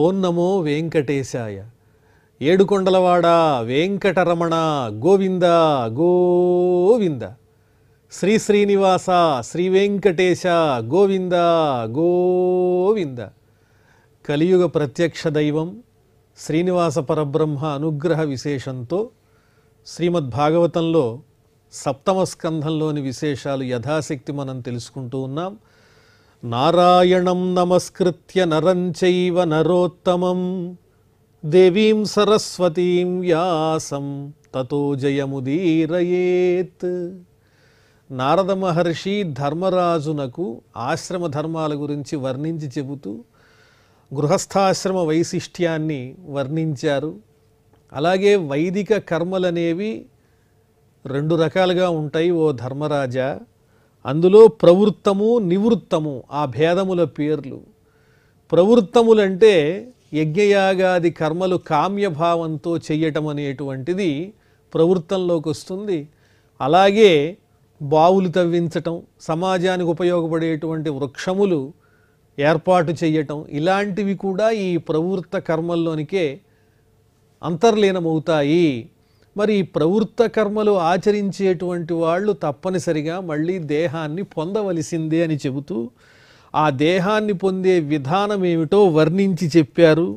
ఓం నమో వెంకటేశాయ. ఏడుకొండలవాడ వెంకటరమణ గోవింద గోవింద. శ్రీ శ్రీనివాస శ్రీ వెంకటేశ గోవింద గోవింద. కలియుగ ప్రత్యక్ష దైవం శ్రీనివాస పరబ్రహ్మ అనుగ్రహ విశేషంతో శ్రీమద్భాగవతంలో సప్తమ స్కంధంలోని విశేషాలు యథాశక్తి మనం తెలుసుకుంటూ ఉన్నాం. నారాయణం నమస్కృత్య నరం చైవ నరోత్తమం దేవీం సరస్వతీం వ్యాసం తతో జయముదీరయేత్. నారద మహర్షి ధర్మరాజునకు ఆశ్రమ ధర్మాల గురించి వర్ణించి చెబుతూ గృహస్థాశ్రమ వైశిష్ట్యాన్ని వర్ణించారు. అలాగే వైదిక కర్మలనేవి రెండు రకాలుగా ఉంటాయి ఓ ధర్మరాజా. అందులో ప్రవృత్తము నివృత్తము ఆ భేదముల పేర్లు. ప్రవృత్తములంటే యజ్ఞయాగాది కర్మలు కామ్యభావంతో చెయ్యటం అనేటువంటిది ప్రవృత్తంలోకి వస్తుంది. అలాగే బావులు తవ్వించటం, సమాజానికి ఉపయోగపడేటువంటి వృక్షములు ఏర్పాటు చేయటం, ఇలాంటివి కూడా ఈ ప్రవృత్త కర్మల్లోనికే అంతర్లీనమవుతాయి. మరి ఈ ప్రవృత్త కర్మలు ఆచరించేటువంటి వాళ్ళు తప్పనిసరిగా మళ్ళీ దేహాన్ని పొందవలసిందే అని చెబుతూ ఆ దేహాన్ని పొందే విధానం ఏమిటో వర్ణించి చెప్పారు.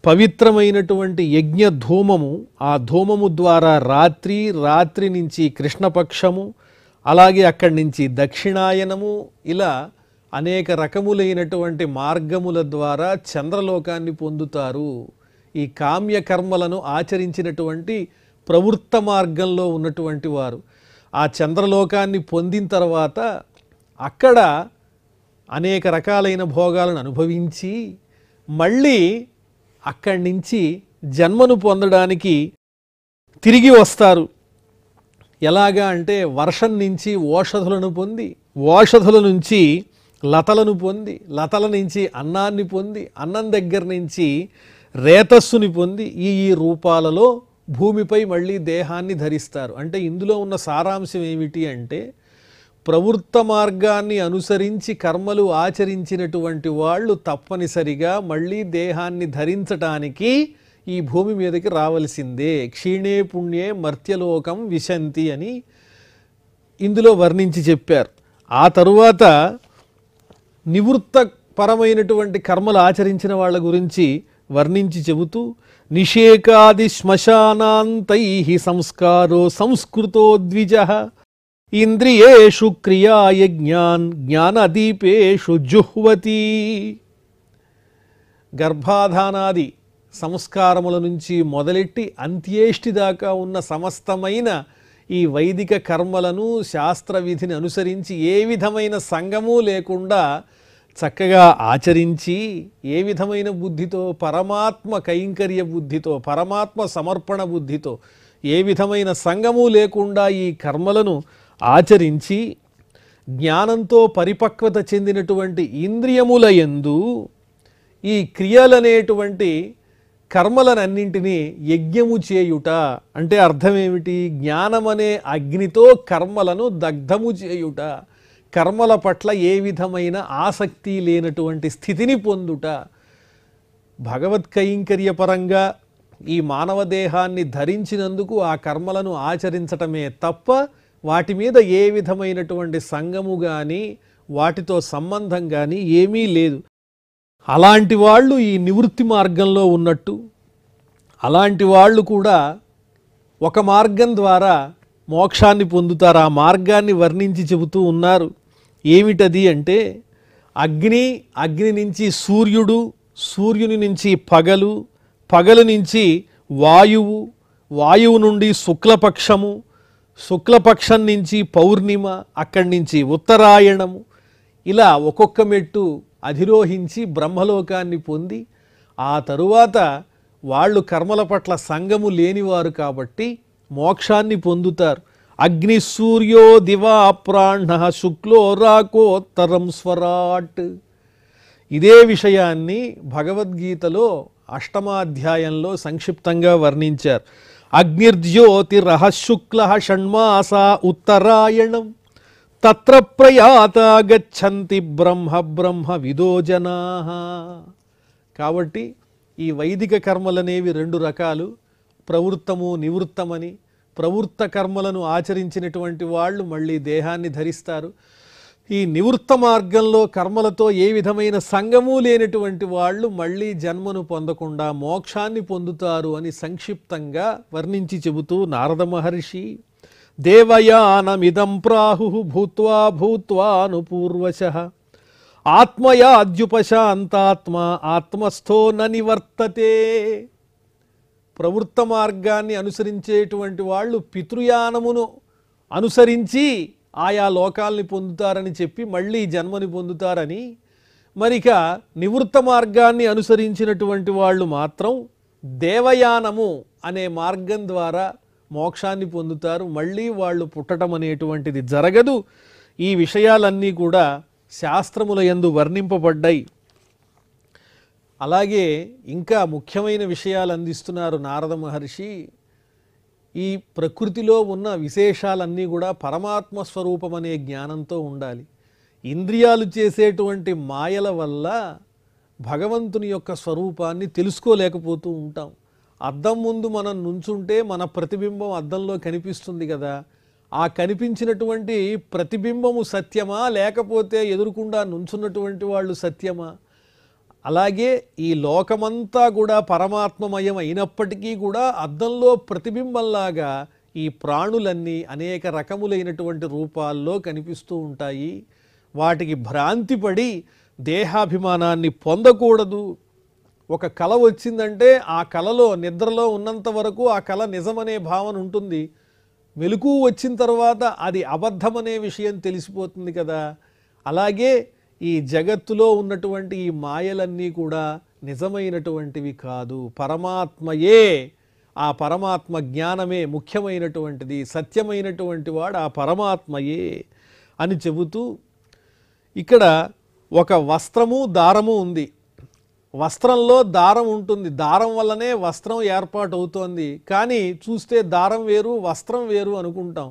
పవిత్రమైనటువంటి యజ్ఞ ధూమము, ఆ ధూమము ద్వారా రాత్రి నుంచి కృష్ణపక్షము, అలాగే అక్కడి నుంచి దక్షిణాయనము, ఇలా అనేక రకములైనటువంటి మార్గముల ద్వారా చంద్రలోకాన్ని పొందుతారు. ఈ కామ్యకర్మలను ఆచరించినటువంటి ప్రవృత్త మార్గంలో ఉన్నటువంటి వారు ఆ చంద్రలోకాన్ని పొందిన తర్వాత అక్కడ అనేక రకాలైన భోగాలను అనుభవించి మళ్ళీ అక్కడి నుంచి జన్మను పొందడానికి తిరిగి వస్తారు. ఎలాగా అంటే వర్షం నుంచి ఓషధులను పొంది, ఓషధుల నుంచి లతలను పొంది, లతల నుంచి అన్నాన్ని పొంది, అన్నం దగ్గర నుంచి రేతస్సుని పొంది ఈ రూపాలలో భూమిపై మళ్ళీ దేహాన్ని ధరిస్తారు. అంటే ఇందులో ఉన్న సారాంశం ఏమిటి అంటే ప్రవృత్త మార్గాన్ని అనుసరించి కర్మలు ఆచరించినటువంటి వాళ్ళు తప్పనిసరిగా మళ్ళీ దేహాన్ని ధరించటానికి ఈ భూమి మీదకి రావలసిందే. క్షీణే పుణ్యే మర్త్యలోకం విశంతి అని ఇందులో వర్ణించి చెప్పారు. ఆ తరువాత నివృత్త పరమైనటువంటి కర్మలు ఆచరించిన వాళ్ళ గురించి వర్ణించి చెబుతూ నిషేకాది శ్మశానాంతై సంస్కారో సంస్కృతో ద్విజః ఇంద్రియేషు క్రియాయజ్ఞాన్ జ్ఞానదీపేషు జుహ్వతి. గర్భాధానాది సంస్కారముల నుంచి మొదలెట్టి అంత్యేష్టి దాకా ఉన్న సమస్తమైన ఈ వైదిక కర్మలను శాస్త్ర విధిని అనుసరించి ఏ విధమైన సంగము లేకుండా చక్కగా ఆచరించి ఏ విధమైన బుద్ధితో, పరమాత్మ కైంకర్య బుద్ధితో, పరమాత్మ సమర్పణ బుద్ధితో, ఏ విధమైన సంగము లేకుండా ఈ కర్మలను ఆచరించి జ్ఞానంతో పరిపక్వత చెందినటువంటి ఇంద్రియముల యందు ఈ క్రియలనేటువంటి కర్మలనన్నింటినీ యజ్ఞము చేయుట అంటే అర్థమేమిటి? జ్ఞానమనే అగ్నితో కర్మలను దగ్ధము చేయుట, కర్మల పట్ల ఏ విధమైన ఆసక్తి లేనటువంటి స్థితిని పొందుట. భగవత్ కైంకర్యపరంగా ఈ మానవ దేహాన్ని ధరించినందుకు ఆ కర్మలను ఆచరించటమే తప్ప వాటి మీద ఏ విధమైనటువంటి సంగము కానీ వాటితో సంబంధం కానీ ఏమీ లేదు. అలాంటి వాళ్ళు ఈ నివృత్తి మార్గంలో ఉన్నట్టు, అలాంటి వాళ్ళు కూడా ఒక మార్గం ద్వారా మోక్షాన్ని పొందుతారు. ఆ మార్గాన్ని వర్ణించి చెబుతూ ఉన్నారు. ఏమిటది అంటే అగ్ని నుంచి సూర్యుడు, సూర్యుని నుంచి పగలు, పగలు నుంచి వాయువు నుండి శుక్లపక్షము, శుక్లపక్షం నుంచి పౌర్ణిమ, అక్కడి నుంచి ఉత్తరాయణము, ఇలా ఒక్కొక్క మెట్టు అధిరోహించి బ్రహ్మలోకాన్ని పొంది ఆ తరువాత వాళ్ళు కర్మల పట్ల సంగము లేనివారు కాబట్టి మోక్షాన్ని పొందుతారు. అగ్ని సూర్యో దివా ప్రాణ శుక్లో రాకోత్తరం స్వరాట్. ఇదే విషయాన్ని భగవద్గీతలో 8వ అధ్యాయంలో సంక్షిప్తంగా వర్ణించారు. అగ్నిర్జ్యోతిరః శుక్లః షణ్మాస ఉత్తరాయణం తత్ర ప్రయాత గచ్చంతి బ్రహ్మ విదో జనాః. కాబట్టి ఈ వైదిక కర్మలనేవి 2 రకాలు, ప్రవృత్తము నివృత్తమని. ప్రవృత్త కర్మలను ఆచరించినటువంటి వాళ్ళు మళ్ళీ దేహాన్ని ధరిస్తారు. ఈ నివృత్త మార్గంలో కర్మలతో ఏ విధమైన సంగము లేనటువంటి వాళ్ళు మళ్ళీ జన్మను పొందకుండా మోక్షాన్ని పొందుతారు అని సంక్షిప్తంగా వర్ణించి చెబుతూ నారద మహర్షి దేవయానమిదం ప్రాహు భూత్వా భూత్వానుపూర్వశః ఆత్మయాద్యుపశాంతాత్మ ఆత్మస్థో న నివర్తతే. ప్రవృత్త మార్గాన్ని అనుసరించేటువంటి వాళ్ళు పితృయానమును అనుసరించి ఆయా లోకాల్ని పొందుతారని చెప్పి మళ్ళీ జన్మని పొందుతారని, మరిక నివృత్త మార్గాన్ని అనుసరించినటువంటి వాళ్ళు మాత్రం దేవయానము అనే మార్గం ద్వారా మోక్షాన్ని పొందుతారు. మళ్ళీ వాళ్ళు పుట్టడం అనేటువంటిది జరగదు. ఈ విషయాలన్నీ కూడా శాస్త్రముల యందు వర్ణింపబడ్డాయి. అలాగే ఇంకా ముఖ్యమైన విషయాలు అందిస్తున్నారు నారద మహర్షి. ఈ ప్రకృతిలో ఉన్న విశేషాలన్నీ కూడా పరమాత్మ స్వరూపం అనే జ్ఞానంతో ఉండాలి. ఇంద్రియాలు చేసేటువంటి మాయల వల్ల భగవంతుని యొక్క స్వరూపాన్ని తెలుసుకోలేకపోతూ ఉంటాం. అద్దం ముందు మనం నుంచుంటే మన ప్రతిబింబం అద్దంలో కనిపిస్తుంది కదా, ఆ కనిపించినటువంటి ప్రతిబింబము సత్యమా లేకపోతే ఎదురుకుండా నుంచున్నటువంటి వాళ్ళు సత్యమా? అలాగే ఈ లోకమంతా కూడా పరమాత్మమయం అయినప్పటికీ కూడా అద్దంలో ప్రతిబింబంలాగా ఈ ప్రాణులన్నీ అనేక రకములైనటువంటి రూపాల్లో కనిపిస్తూ ఉంటాయి. వాటికి భ్రాంతిపడి దేహాభిమానాన్ని పొందకూడదు. ఒక కల వచ్చిందంటే ఆ కలలో నిద్రలో ఉన్నంత వరకు ఆ కల నిజమనే భావన ఉంటుంది. మెలకువ వచ్చిన తర్వాత అది అబద్ధమనే విషయం తెలిసిపోతుంది కదా. అలాగే ఈ జగత్తులో ఉన్నటువంటి ఈ మాయలన్నీ కూడా నిజమైనటువంటివి కాదు, పరమాత్మయే. ఆ పరమాత్మ జ్ఞానమే ముఖ్యమైనటువంటిది, సత్యమైనటువంటి వాడు ఆ పరమాత్మయే అని చెబుతూ ఇక్కడ ఒక వస్త్రము దారము ఉంది. వస్త్రంలో దారం ఉంటుంది, దారం వల్లనే వస్త్రం ఏర్పాటు అవుతోంది. కానీ చూస్తే దారం వేరు వస్త్రం వేరు అనుకుంటాం.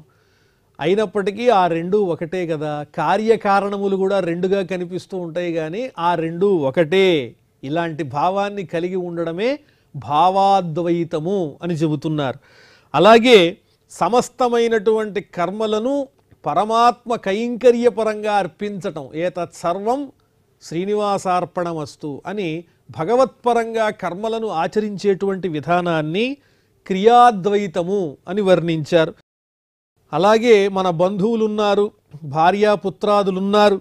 అయినప్పటికీ ఆ రెండు ఒకటే కదా. కార్యకారణములు కూడా రెండుగా కనిపిస్తూ ఉంటాయి, కానీ ఆ రెండు ఒకటే. ఇలాంటి భావాన్ని కలిగి ఉండడమే భావాద్వైతము అని చెబుతున్నారు. అలాగే సమస్తమైనటువంటి కర్మలను పరమాత్మ కైంకర్యపరంగా అర్పించటం, ఏతత్ సర్వం శ్రీనివాసార్పణమస్తు అని భగవత్పరంగా కర్మలను ఆచరించేటువంటి విధానాన్ని క్రియాద్వైతము అని వర్ణించారు. అలాగే మన బంధువులున్నారు, భార్యాపుత్రాదులున్నారు,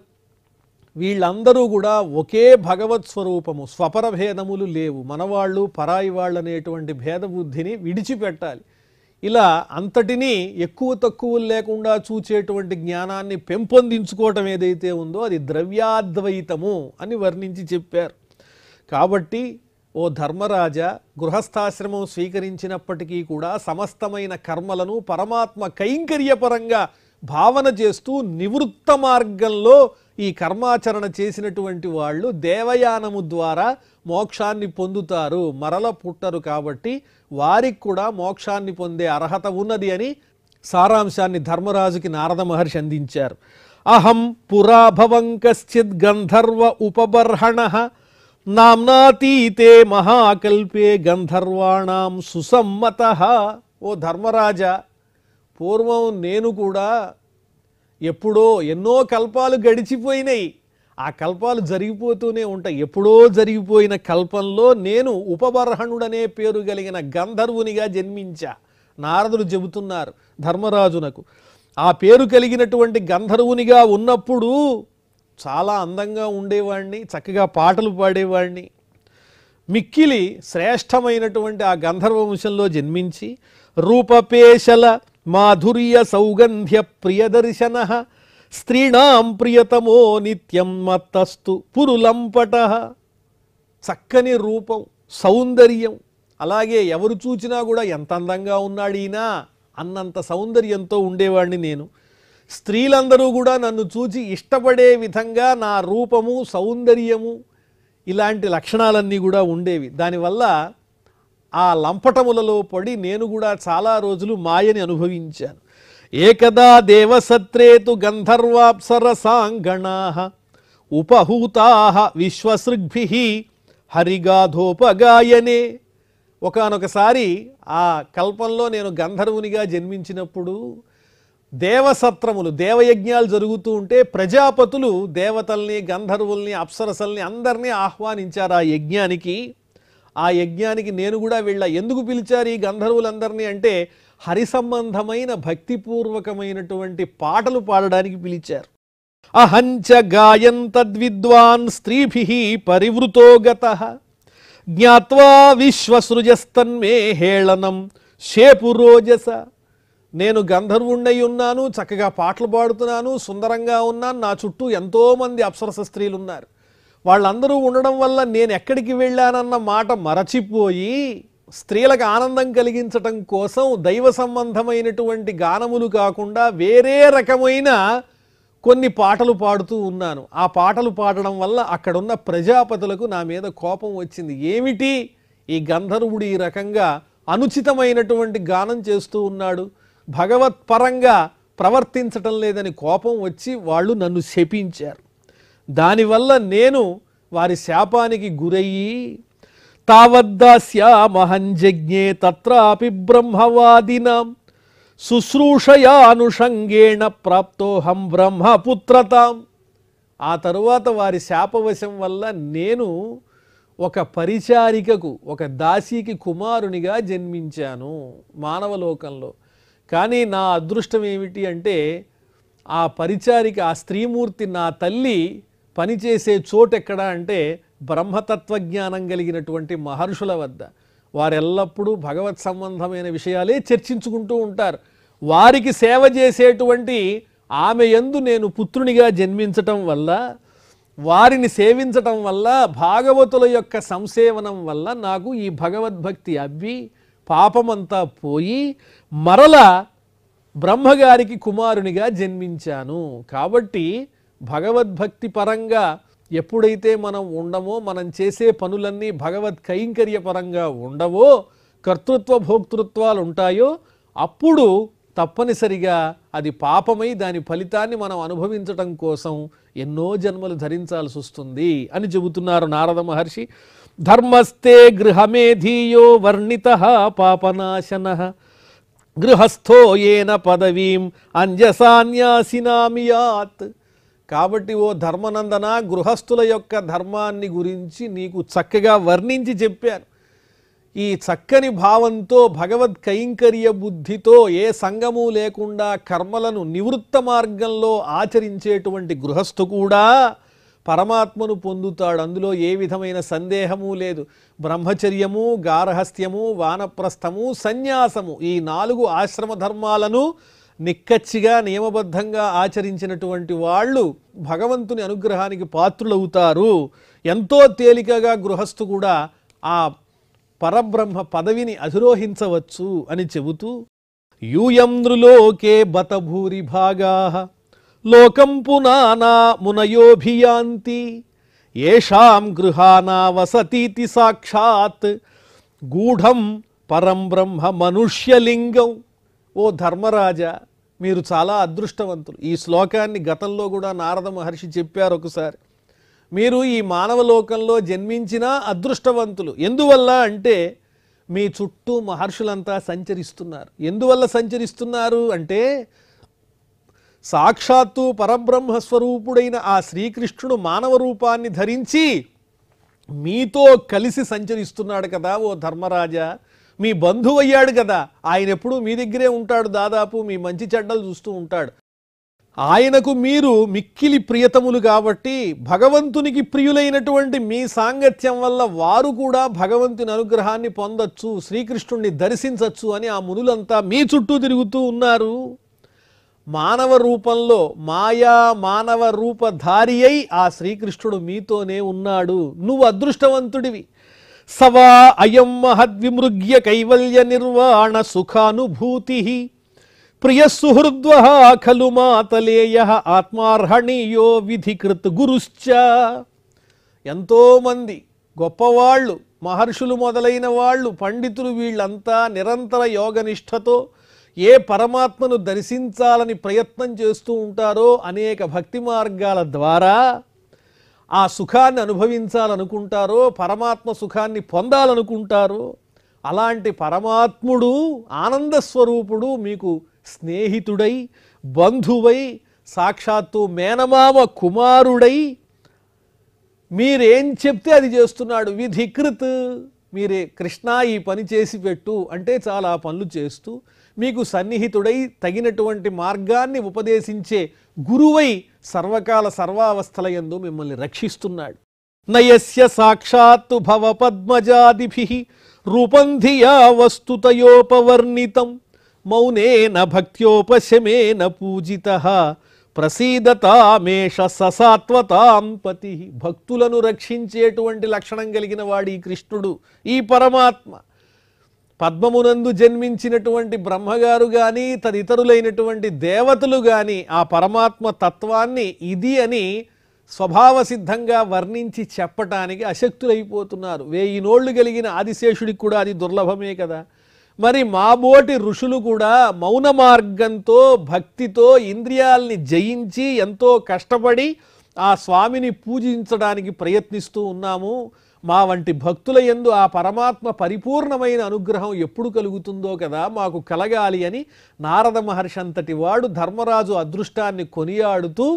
వీళ్ళందరూ కూడా ఒకే భగవత్ స్వరూపము, స్వపర భేదములు లేవు. మనవాళ్ళు పరాయి వాళ్ళు అనేటువంటి భేదబుద్ధిని విడిచిపెట్టాలి. ఇలా అంతటినీ ఎక్కువ తక్కువలు లేకుండా చూచేటువంటి జ్ఞానాన్ని పెంపొందించుకోవటం ఏదైతే ఉందో అది ద్రవ్యాద్వైతము అని వర్ణించి చెప్పారు. కాబట్టి ఓ ధర్మరాజా, గృహస్థాశ్రమం స్వీకరించినప్పటికీ కూడా సమస్తమైన కర్మలను పరమాత్మ కైంకర్యపరంగా భావన చేస్తూ నివృత్త మార్గంలో ఈ కర్మాచరణ చేసినటువంటి వాళ్ళు దేవయానము ద్వారా మోక్షాన్ని పొందుతారు, మరల పుట్టరు. కాబట్టి వారికి కూడా మోక్షాన్ని పొందే అర్హత ఉన్నది అని సారాంశాన్ని ధర్మరాజుకి నారద మహర్షి అందించారు. అహం పురాభవం కశ్చిద్ గంధర్వ ఉపబర్హణః నామ్నాతీతే మహాకల్పే గంధర్వాణాం సుసమ్మతః. ఓ ధర్మరాజా, పూర్వం నేను కూడా ఎప్పుడో ఎన్నో కల్పాలు గడిచిపోయినాయి, ఆ కల్పాలు జరిగిపోతూనే ఉంటాయి. ఎప్పుడో జరిగిపోయిన కల్పంలో నేను ఉపబర్హణుడనే పేరు కలిగిన గంధర్వునిగా జన్మించా. నారదుడు చెబుతున్నారు ధర్మరాజునకు. ఆ పేరు కలిగినటువంటి గంధర్వునిగా ఉన్నప్పుడు చాలా అందంగా ఉండేవాడిని, చక్కగా పాటలు పాడేవాడిని. మిక్కిలి శ్రేష్టమైనటువంటి ఆ గంధర్వ వంశంలో జన్మించి రూపపేశల మాధుర్య సౌగంధ్య ప్రియదర్శన స్త్రీణాం ప్రియతమో నిత్యం మత్తస్తు పురులంపట. చక్కని రూపం, సౌందర్యం, అలాగే ఎవరు చూచినా కూడా ఎంత అందంగా ఉన్నాడు ఈయన అన్నంత సౌందర్యంతో ఉండేవాడిని నేను. స్త్రీలందరూ కూడా నన్ను చూచి ఇష్టపడే విధంగా నా రూపము, సౌందర్యము, ఇలాంటి లక్షణాలన్నీ కూడా ఉండేవి. దానివల్ల ఆ లంపటములలో పడి నేను కూడా చాలా రోజులు మాయని అనుభవించాను. ఏకదా దేవసత్రేతు గంధర్వాప్సరసాంగణాః ఉపహూతాః విశ్వసృగ్భిః హరిగాధోపగాయనే. ఒకానొకసారి ఆ కల్పంలో నేను గంధర్వునిగా జన్మించినప్పుడు దేవసత్రములు, దేవయజ్ఞాలు జరుగుతూ ఉంటే ప్రజాపతులు దేవతల్ని, గంధర్వుల్ని, అప్సరసల్ని అందరినీ ఆహ్వానించారు ఆ యజ్ఞానికి. ఆ యజ్ఞానికి నేను కూడా వెళ్ళా. ఎందుకు పిలిచారు ఈ గంధర్వులందరినీ అంటే హరి సంబంధమైన భక్తిపూర్వకమైనటువంటి పాటలు పాడడానికి పిలిచారు. అహంచ గాయంతద్విద్వాన్ స్త్రీభిః పరివృతో గతః జ్ఞాత్వా విశ్వసృజస్తన్మే హేళనం శేపురోజస. నేను గంధర్వుణ్ణై ఉన్నాను, చక్కగా పాటలు పాడుతున్నాను, సుందరంగా ఉన్నాను, నా చుట్టూ ఎంతోమంది అప్సరస స్త్రీలు ఉన్నారు. వాళ్ళందరూ ఉండడం వల్ల నేను ఎక్కడికి వెళ్ళానన్న మాట మరచిపోయి స్త్రీలకు ఆనందం కలిగించటం కోసం దైవ సంబంధమైనటువంటి గానములు కాకుండా వేరే రకమైన కొన్ని పాటలు పాడుతూ ఉన్నాను. ఆ పాటలు పాడడం వల్ల అక్కడున్న ప్రజాపతులకు నా మీద కోపం వచ్చింది. ఏమిటి ఈ గంధర్వుడు ఈ రకంగా అనుచితమైనటువంటి గానం చేస్తూ ఉన్నాడు, భగవత్పరంగా ప్రవర్తించటం లేదని కోపం వచ్చి వాళ్ళు నన్ను శపించారు. దానివల్ల నేను వారి శాపానికి గురయ్యి తావద్దాస్యామహంజజ్ఞే తత్రాపి బ్రహ్మవాదినాం శుశ్రూషయానుషంగేణ ప్రాప్తోహం బ్రహ్మపుత్రతాం. ఆ తరువాత వారి శాపవశం వల్ల నేను ఒక పరిచారికకు, ఒక దాసీకి కుమారునిగా జన్మించాను మానవలోకంలో. కానీ నా అదృష్టం ఏమిటి అంటే ఆ పరిచారిక, ఆ స్త్రీమూర్తి నా తల్లి పనిచేసే చోటెక్కడ అంటే బ్రహ్మతత్వజ్ఞానం కలిగినటువంటి మహర్షుల వద్ద. వారెల్లప్పుడూ భగవత్ సంబంధమైన విషయాలే చర్చించుకుంటూ ఉంటారు. వారికి సేవ చేసేటువంటి ఆమె యందు నేను పుత్రునిగా జన్మించటం వల్ల, వారిని సేవించటం వల్ల, భాగవతుల యొక్క సంసేవనం వల్ల నాకు ఈ భగవద్భక్తి అబ్బి పాపమంతా పోయి మరల బ్రహ్మగారికి కుమారునిగా జన్మించాను. కాబట్టి భగవద్భక్తి పరంగా ఎప్పుడైతే మనం ఉండమో, మనం చేసే పనులన్నీ భగవత్ కైంకర్య పరంగా ఉండవో, కర్తృత్వ భోక్తృత్వాలు ఉంటాయో, అప్పుడు తప్పనిసరిగా అది పాపమై దాని ఫలితాన్ని మనం అనుభవించటం కోసం ఎన్నో జన్మలు ధరించాల్సి వస్తుంది అని చెబుతున్నారు నారద మహర్షి. ధర్మస్తే గృహమేధీయో వర్ణితః పాపనాశనః గృహస్థో ఏన పదవీం అంజసాన్యాసినామియాత్. కాబట్టి ఓ ధర్మనందన, గృహస్థుల యొక్క ధర్మాన్ని గురించి నీకు చక్కగా వర్ణించి చెప్పాను. ఈ చక్కని భావంతో భగవద్ కైంకర్య బుద్ధితో ఏ సంగము లేకుండా కర్మలను నివృత్త మార్గంలో ఆచరించేటువంటి గృహస్థు కూడా పరమాత్మను పొందుతాడు. అందులో ఏ విధమైన సందేహము లేదు. బ్రహ్మచర్యము, గార్హస్థ్యము, వానప్రస్థము, సన్యాసము, ఈ 4 ఆశ్రమ ధర్మాలను నిక్కచ్చిగా నియమబద్ధంగా ఆచరించినటువంటి వాళ్ళు భగవంతుని అనుగ్రహానికి పాత్రులవుతారు. ఎంతో తేలికగా గృహస్థు కూడా ఆ పరబ్రహ్మ పదవిని అధిరోహించవచ్చు అని చెబుతూ యూయం నృలోకే బత భూరిభాగాః లోకం పునానా మునయోభియాంతి ఏషాం గృహానా వసతీతి సాక్షాత్ గూఢం పరం బ్రహ్మ మనుష్యలింగం. ఓ ధర్మరాజా, మీరు చాలా అదృష్టవంతులు. ఈ శ్లోకాన్ని గతంలో కూడా నారద మహర్షి చెప్పారు ఒకసారి. మీరు ఈ మానవ లోకంలో జన్మించిన అదృష్టవంతులు. ఎందువల్ల అంటే మీ చుట్టూ మహర్షులంతా సంచరిస్తున్నారు. ఎందువల్ల సంచరిస్తున్నారు అంటే సాక్షాత్తు పరబ్రహ్మ స్వరూపుడైన ఆ శ్రీకృష్ణుడు మానవ రూపాన్ని ధరించి మీతో కలిసి సంచరిస్తున్నాడు కదా ఓ ధర్మరాజా. మీ బంధువు అయ్యాడు కదా, ఆయన ఎప్పుడూ మీ దగ్గరే ఉంటాడు, దాదాపు మీ మంచి చెడ్డలు చూస్తూ ఉంటాడు. ఆయనకు మీరు మిక్కిలి ప్రియతములు కాబట్టి భగవంతునికి ప్రియులైనటువంటి మీ సాంగత్యం వల్ల వారు కూడా భగవంతుని అనుగ్రహాన్ని పొందొచ్చు, శ్రీకృష్ణుణ్ణి దర్శించవచ్చు అని ఆ మునులంతా మీ చుట్టూ తిరుగుతూ ఉన్నారు. మానవ రూపంలో మాయా మానవ రూపధారి అయి ఆ శ్రీకృష్ణుడు మీతోనే ఉన్నాడు. నువ్వు అదృష్టవంతుడివి. సవా అయం మహద్విమృగ్య కైవల్య నిర్వాణ సుఖానుభూతి ప్రియ సుహృద్వః ఖలు మాతలేయః ఆత్మార్హణీయో విధికృత్ గురుశ్చ. ఎంతోమంది గొప్పవాళ్ళు, మహర్షులు మొదలైన వాళ్ళు, పండితులు, వీళ్ళంతా నిరంతర యోగనిష్టతో ఏ పరమాత్మను దర్శించాలని ప్రయత్నం చేస్తూ ఉంటారో అనేక భక్తి మార్గాల ద్వారా ఆ సుఖాన్ని అనుభవించాలనుకుంటారో, పరమాత్మ సుఖాన్ని పొందాలనుకుంటారో, అలాంటి పరమాత్ముడు ఆనంద స్వరూపుడు మీకు స్నేహితుడై, బంధువై, సాక్షాత్తు మేనమామ కుమారుడై మీరేం చెప్తే అది చేస్తున్నాడు. విధికృత్, మీరే కృష్ణ ఈ పని చేసి పెట్టు అంటే చాలా పనులు చేస్తూ మీకు సన్నిహితుడై తగినటువంటి మార్గాన్ని ఉపదేశించే గురువై సర్వకాల సర్వావస్థల యందు మిమ్మల్ని రక్షిస్తున్నాడు. నయస్య సాక్షాత్తు భవ పద్మజాదిభిః రూపం ధియా వస్తుతయోపవర్ణితం మౌనేన భక్త్యోపశమేన పూజితః ప్రసీదతామేష ససాత్వతాం పతి. భక్తులను రక్షించేటువంటి లక్షణం కలిగిన వాడు ఈ కృష్ణుడు, ఈ పరమాత్మ. పద్మమునందు జన్మించినటువంటి బ్రహ్మగారు కానీ తదితరులైనటువంటి దేవతలు కానీ ఆ పరమాత్మ తత్వాన్ని ఇది అని స్వభావ సిద్ధంగా వర్ణించి చెప్పటానికి అశక్తులైపోతున్నారు. 1000 నోళ్లు కలిగిన ఆదిశేషుడికి కూడా అది దుర్లభమే కదా. మరి మాబోటి ఋషులు కూడా మౌన మార్గంతో భక్తితో ఇంద్రియాల్ని జయించి ఎంతో కష్టపడి ఆ స్వామిని పూజించడానికి ప్రయత్నిస్తూ ఉన్నాము. మా వంటి భక్తుల యందు ఆ పరమాత్మ పరిపూర్ణమైన అనుగ్రహం ఎప్పుడు కలుగుతుందో కదా, మాకు కలగాలి అని నారద మహర్షి అంతటి వాడు ధర్మరాజు అదృష్టాన్ని కొనియాడుతూ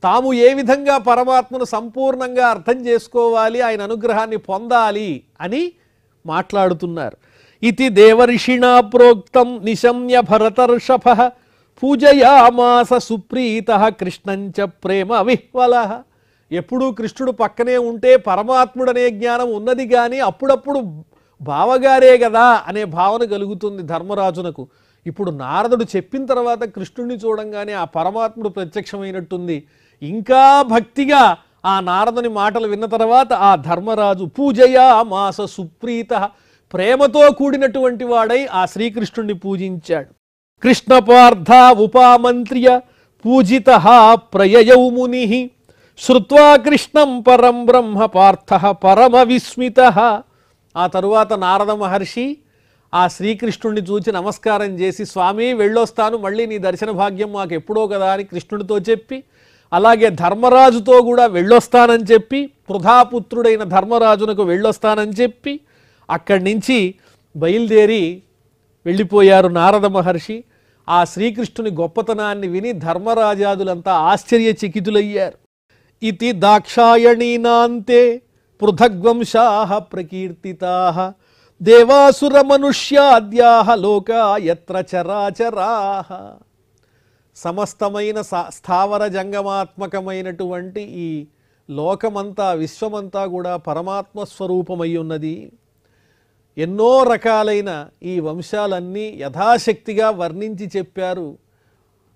తాము ఏ విధంగా పరమాత్మను సంపూర్ణంగా అర్థం చేసుకోవాలి, ఆయన అనుగ్రహాన్ని పొందాలి అని మాట్లాడుతున్నారు. ఇతి దేవర్షిణా ప్రోక్తం నిశమ్య భరతర్షభః పూజయామాస సుప్రీతః కృష్ణంచ ప్రేమ విహ్వలః. ఎప్పుడూ కృష్ణుడు పక్కనే ఉంటే పరమాత్ముడనే జ్ఞానం ఉన్నది కానీ అప్పుడప్పుడు బావగారే కదా అనే భావన కలుగుతుంది ధర్మరాజునకు. ఇప్పుడు నారదుడు చెప్పిన తర్వాత కృష్ణుడిని చూడంగానే ఆ పరమాత్ముడు ప్రత్యక్షమైనట్టుంది. ఇంకా భక్తిగా ఆ నారదుని మాటలు విన్న తర్వాత ఆ ధర్మరాజు పూజయామాస సుప్రీతః ప్రేమతో కూడినటువంటి వాడై ఆ శ్రీకృష్ణుడిని పూజించాడు. కృష్ణ పార్థ ఉపామంత్ర్య పూజితః ప్రయయౌ మునిః శ్రుత్వా కృష్ణం పరం బ్రహ్మ పార్థః పరమ విస్మితః. ఆ తరువాత నారద మహర్షి ఆ శ్రీకృష్ణుడిని చూచి నమస్కారం చేసి, స్వామి వెళ్ళొస్తాను, మళ్ళీ నీ దర్శన భాగ్యం మాకు ఎప్పుడో కదా అని కృష్ణుడితో చెప్పి, అలాగే ధర్మరాజుతో కూడా వెళ్ళొస్తానని చెప్పి, పృథాపుత్రుడైన ధర్మరాజునకు వెళ్ళొస్తానని చెప్పి అక్కడి నుంచి బయలుదేరి వెళ్ళిపోయారు నారద మహర్షి. ఆ శ్రీకృష్ణుని గొప్పతనాన్ని విని ధర్మరాజాదులంతా ఆశ్చర్యచకితులయ్యారు. ఇతి దాక్షాయణీనాంతే పృథగ్వంశాః ప్రకీర్తితాః దేవాసుర మనుష్యాద్యాః లోకా యత్ర చరాచరాః. సమస్తమైన స్థావర జంగమాత్మకమైనటువంటి ఈ లోకమంతా విశ్వమంతా కూడా పరమాత్మ స్వరూపమై ఉన్నది. ఎన్నో రకాలైన ఈ వంశాలన్నీ యథాశక్తిగా వర్ణించి చెప్పారు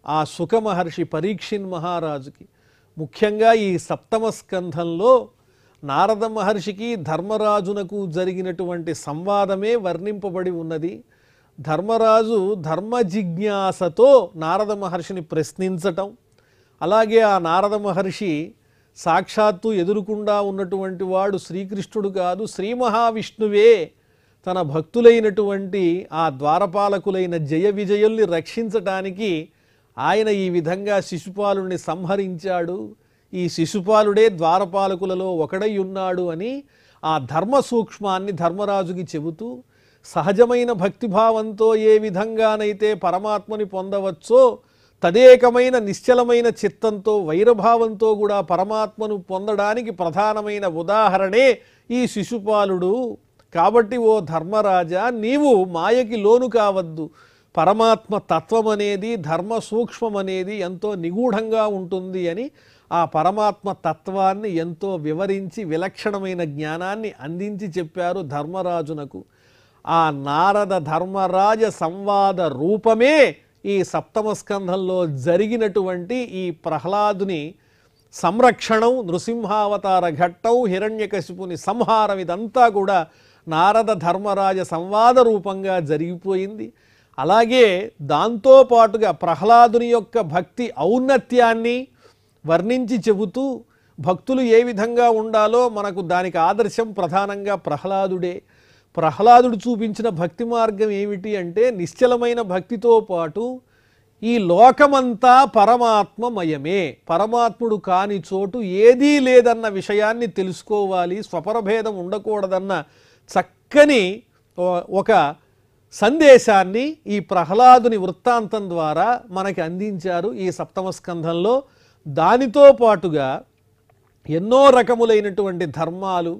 ఆ శుక మహర్షి పరీక్షిన్ మహారాజుకి. ముఖ్యంగా ఈ సప్తమ స్కంధంలో నారద మహర్షికి ధర్మరాజునకు జరిగినటువంటి సంవాదమే వర్ణింపబడి ఉన్నది. ధర్మరాజు ధర్మ జిజ్ఞాసతో నారద మహర్షిని ప్రశ్నించటం, అలాగే ఆ నారద మహర్షి సాక్షాత్తు ఎదురుకుండా ఉన్నటువంటి వాడు శ్రీకృష్ణుడు కాదు, శ్రీ మహావిష్ణువే తన భక్తులైనటువంటి ఆ ద్వారపాలకులైన జయ విజయుల్ని రక్షించటానికి ఆయన ఈ విధంగా శిశుపాలుని సంహరించాడు, ఈ శిశుపాలుడే ద్వారపాలకులలో ఒకడై ఉన్నాడు అని ఆ ధర్మ సూక్ష్మాన్ని ధర్మరాజుకి చెబుతూ, సహజమైన భక్తిభావంతో ఏ విధంగానైతే పరమాత్మని పొందవచ్చో తదేకమైన నిశ్చలమైన చిత్తంతో వైరభావంతో కూడా పరమాత్మను పొందడానికి ప్రధానమైన ఉదాహరణే ఈ శిశుపాలుడు. కాబట్టి ఓ ధర్మరాజా, నీవు మాయకి లోను కావద్దు. పరమాత్మ తత్వం అనేది, ధర్మ సూక్ష్మం అనేది ఎంతో నిగూఢంగా ఉంటుంది అని ఆ పరమాత్మ తత్వాన్ని ఎంతో వివరించి విలక్షణమైన జ్ఞానాన్ని అందించి చెప్పారు ధర్మరాజునకు. ఆ నారద ధర్మరాజ సంవాద రూపమే ఈ సప్తమ స్కంధంలో జరిగినటువంటి ఈ ప్రహ్లాదుని సంరక్షణం, నృసింహావతార ఘట్టం, హిరణ్యకశిపుని సంహారం, ఇదంతా కూడా నారద ధర్మరాజ సంవాద రూపంగా జరిగిపోయింది. అలాగే దాంతోపాటుగా ప్రహ్లాదుని యొక్క భక్తి ఔన్నత్యాన్ని వర్ణించి చెబుతూ భక్తులు ఏ విధంగా ఉండాలో మనకు దానికి ఆదర్శం ప్రధానంగా ప్రహ్లాదుడే. ప్రహ్లాదుడు చూపించిన భక్తి మార్గం ఏమిటి అంటే నిశ్చలమైన భక్తితో పాటు ఈ లోకమంతా పరమాత్మమయమే, పరమాత్ముడు కాని చోటు ఏదీ లేదన్న విషయాన్ని తెలుసుకోవాలి, స్వపరభేదం ఉండకూడదన్న చక్కని ఒక సందేశాన్ని ఈ ప్రహ్లాదుని వృత్తాంతం ద్వారా మనకి అందించారు ఈ సప్తమ స్కంధంలో. దానితో పాటుగా ఎన్నో రకములైనటువంటి ధర్మాలు,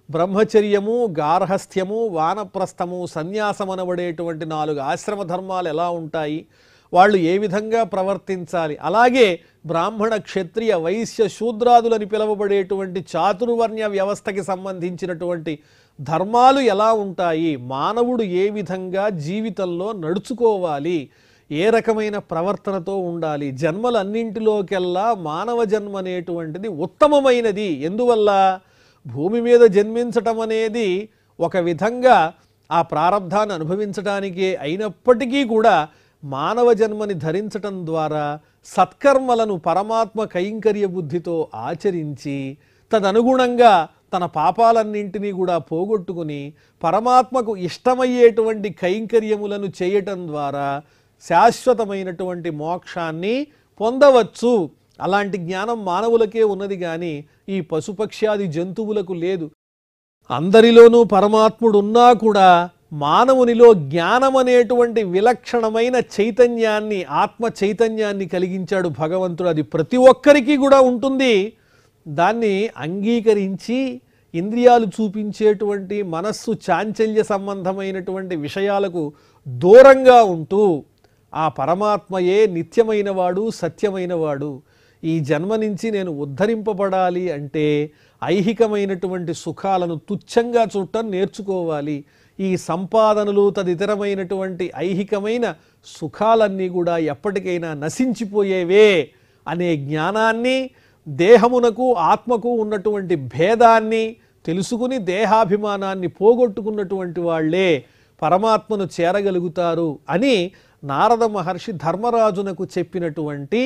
బ్రహ్మచర్యము, గార్హస్థ్యము, వానప్రస్థము, సన్యాసం అనబడేటువంటి 4 ఆశ్రమ ధర్మాలు ఎలా ఉంటాయి, వాళ్ళు ఏ విధంగా ప్రవర్తించాలి, అలాగే బ్రాహ్మణ, క్షత్రియ, వైశ్య, శూద్రాదులని పిలువబడేటువంటి చాతుర్వర్ణ్య వ్యవస్థకి సంబంధించినటువంటి ధర్మాలు ఎలా ఉంటాయి, మానవుడు ఏ విధంగా జీవితంలో నడుచుకోవాలి, ఏ రకమైన ప్రవర్తనతో ఉండాలి, జన్మలన్నింటిలోకెల్లా మానవ జన్మ అనేటువంటిది ఉత్తమమైనది. ఎందువల్ల భూమి మీద జన్మించటం అనేది ఒక విధంగా ఆ ప్రారబ్ధాన్ని అనుభవించడానికే అయినప్పటికీ కూడా మానవ జన్మని ధరించటం ద్వారా సత్కర్మలను పరమాత్మ కైంకర్య బుద్ధితో ఆచరించి తదనుగుణంగా తన పాపాలన్నింటినీ కూడా పోగొట్టుకుని పరమాత్మకు ఇష్టమయ్యేటువంటి కైంకర్యములను చేయటం ద్వారా శాశ్వతమైనటువంటి మోక్షాన్ని పొందవచ్చు. అలాంటి జ్ఞానం మానవులకే ఉన్నది కానీ ఈ పశుపక్ష్యాది జంతువులకు లేదు. అందరిలోనూ పరమాత్ముడు ఉన్నా కూడా మానవునిలో జ్ఞానం అనేటువంటి విలక్షణమైన చైతన్యాన్ని, ఆత్మ చైతన్యాన్ని కలిగించాడు భగవంతుడు. అది ప్రతి ఒక్కరికి కూడా ఉంటుంది. దాన్ని అంగీకరించి ఇంద్రియాలు చూపించేటువంటి మనస్సు చాంచల్య సంబంధమైనటువంటి విషయాలకు దూరంగా ఉంటూ ఆ పరమాత్మయే నిత్యమైనవాడు, సత్యమైనవాడు. ఈ జన్మ నుంచి నేను ఉద్ధరింపబడాలి అంటే ఐహికమైనటువంటి సుఖాలను తుచ్చంగా చూడటం నేర్చుకోవాలి. ఈ సంపాదనలు తదితరమైనటువంటి ఐహికమైన సుఖాలన్నీ కూడా ఎప్పటికైనా నశించిపోయేవే అనే జ్ఞానాన్ని, దేహమునకు ఆత్మకు ఉన్నటువంటి భేదాన్ని తెలుసుకుని దేహాభిమానాన్ని పోగొట్టుకున్నటువంటి వాళ్ళే పరమాత్మను చేరగలుగుతారు అని నారద మహర్షి ధర్మరాజునకు చెప్పినటువంటి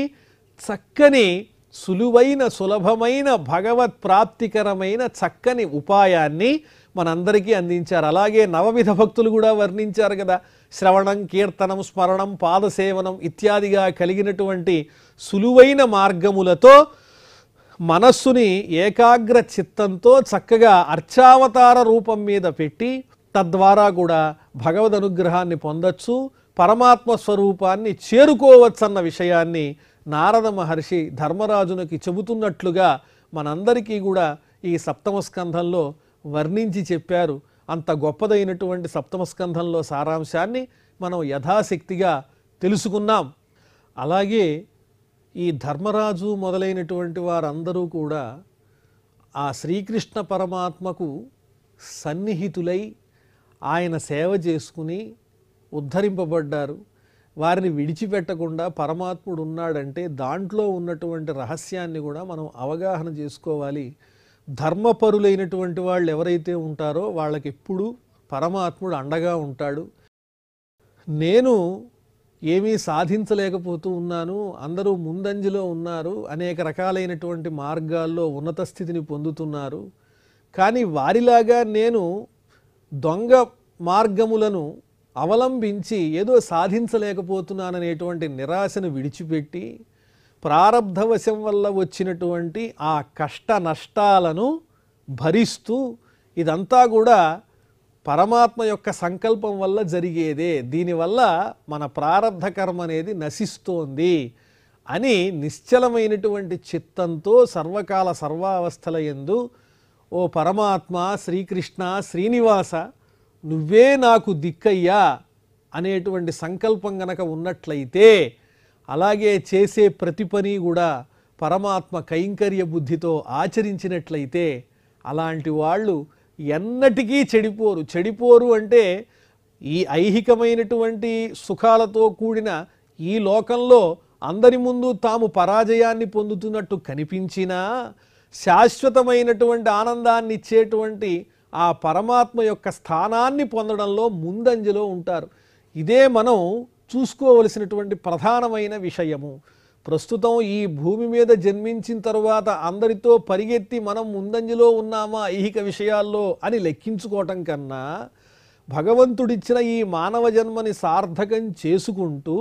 చక్కని, సులువైన, సులభమైన, భగవత్ ప్రాప్తికరమైన చక్కని ఉపాయాన్ని మనందరికీ అందించారు. అలాగే నవవిధ భక్తులు కూడా వర్ణించారు కదా. శ్రవణం, కీర్తనం, స్మరణం, పాదసేవనం ఇత్యాదిగా కలిగినటువంటి సులువైన మార్గములతో మనస్సుని ఏకాగ్ర చిత్తంతో చక్కగా అర్చావతార రూపం మీద పెట్టి తద్వారా కూడా భగవద్ అనుగ్రహాన్ని పొందొచ్చు, పరమాత్మ స్వరూపాన్ని చేరుకోవచ్చన్న విషయాన్ని నారద మహర్షి ధర్మరాజునికి చెబుతున్నట్లుగా మనందరికీ కూడా ఈ సప్తమ స్కంధంలో వర్ణించి చెప్పారు. అంత గొప్పదైనటువంటి సప్తమ స్కంధంలో సారాంశాన్ని మనం యథాశక్తిగా తెలుసుకున్నాం. అలాగే ఈ ధర్మరాజు మొదలైనటువంటి వారందరూ కూడా ఆ శ్రీకృష్ణ పరమాత్మకు సన్నిహితులై ఆయన సేవ చేసుకుని ఉద్ధరింపబడ్డారు. వారిని విడిచిపెట్టకుండా పరమాత్ముడు ఉన్నాడంటే దాంట్లో ఉన్నటువంటి రహస్యాన్ని కూడా మనం అవగాహన చేసుకోవాలి. ధర్మపరులైనటువంటి వాళ్ళు ఎవరైతే ఉంటారో వాళ్ళకి ఎప్పుడూ పరమాత్ముడు అండగా ఉంటాడు. నేను ఏమీ సాధించలేకపోతూ ఉన్నాను, అందరూ ముందంజలో ఉన్నారు, అనేక రకాలైనటువంటి మార్గాల్లో ఉన్నత స్థితిని పొందుతున్నారు, కానీ వారిలాగా నేను దొంగ మార్గములను అవలంబించి ఏదో సాధించలేకపోతున్నాననేటువంటి నిరాశను విడిచిపెట్టి ప్రారబ్ధవశం వల్ల వచ్చినటువంటి ఆ కష్ట నష్టాలను భరిస్తూ ఇదంతా కూడా పరమాత్మ యొక్క సంకల్పం వల్ల జరిగేదే, దీనివల్ల మన ప్రారబ్ధ కర్మ అనేది నశిస్తోంది అని నిశ్చలమైనటువంటి చిత్తంతో సర్వకాల సర్వావస్థల యందు ఓ పరమాత్మ, శ్రీకృష్ణ, శ్రీనివాస నువ్వే నాకు దిక్కయ్యా అనేటువంటి సంకల్పం గనక ఉన్నట్లయితే, అలాగే చేసే ప్రతి పని కూడా పరమాత్మ కైంకర్య బుద్ధితో ఆచరించినట్లయితే అలాంటి వాళ్ళు ఎన్నటికీ చెడిపోరు. చెడిపోరు అంటే ఈ ఐహికమైనటువంటి సుఖాలతో కూడిన ఈ లోకంలో అందరి ముందు తాము పరాజయాన్ని పొందుతున్నట్టు కనిపించినా శాశ్వతమైనటువంటి ఆనందాన్ని ఇచ్చేటువంటి ఆ పరమాత్మ యొక్క స్థానాన్ని పొందడంలో ముందంజలో ఉంటారు. ఇదే మనం చూసుకోవలసినటువంటి ప్రధానమైన విషయము. ప్రస్తుతం ఈ భూమి మీద జన్మించిన తరువాత అందరితో పరిగెత్తి మనం ముందంజలో ఉన్నామా ఐహిక విషయాల్లో అని లెక్కించుకోవటం కన్నా భగవంతుడిచ్చిన ఈ మానవ జన్మని సార్థకం చేసుకుంటూ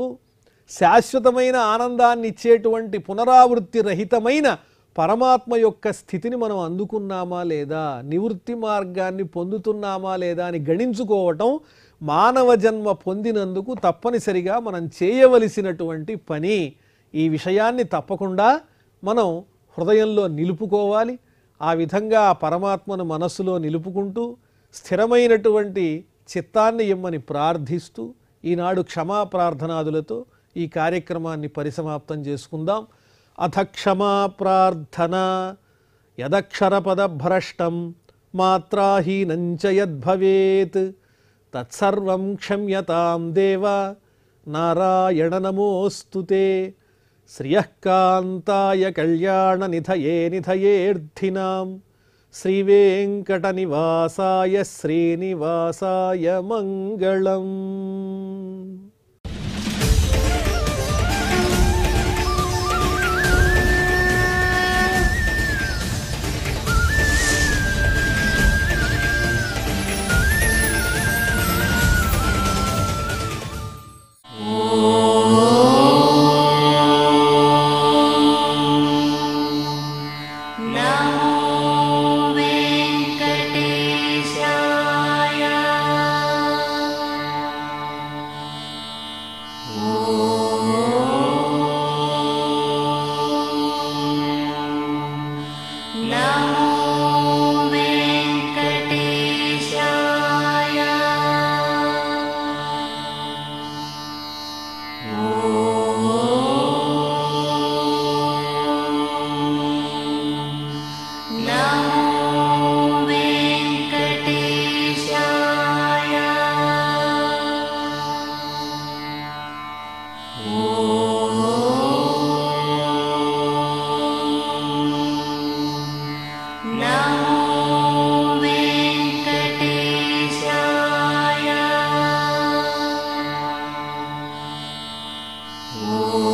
శాశ్వతమైన ఆనందాన్ని ఇచ్చేటువంటి పునరావృత్తి రహితమైన పరమాత్మ యొక్క స్థితిని మనం అందుకున్నామా లేదా, నివృత్తి మార్గాన్ని పొందుతున్నామా లేదా అని గణించుకోవటం మానవ జన్మ పొందినందుకు తప్పనిసరిగా మనం చేయవలసినటువంటి పని. ఈ విషయాన్ని తప్పకుండా మనం హృదయంలో నిలుపుకోవాలి. ఆ విధంగా ఆ పరమాత్మను మనస్సులో నిలుపుకుంటూ స్థిరమైనటువంటి చిత్తాన్ని ఇమ్మని ప్రార్థిస్తూ ఈనాడు క్షమా ప్రార్థనాదులతో ఈ కార్యక్రమాన్ని పరిసమాప్తం చేసుకుందాం. అథ క్షమా ప్రార్థన యదక్షరపదభ్రష్టం మాత్రాహీనంచ యద్భవేత్ తత్సర్వం క్షమ్యతాం దేవ నారాయణ నమోస్తుతే. శ్రియఃకాంతాయ కళ్యాణ నిధయే నిధయేర్థినాం శ్రీవేంకట నివాసాయ శ్రీనివాసాయ మంగళం. Oh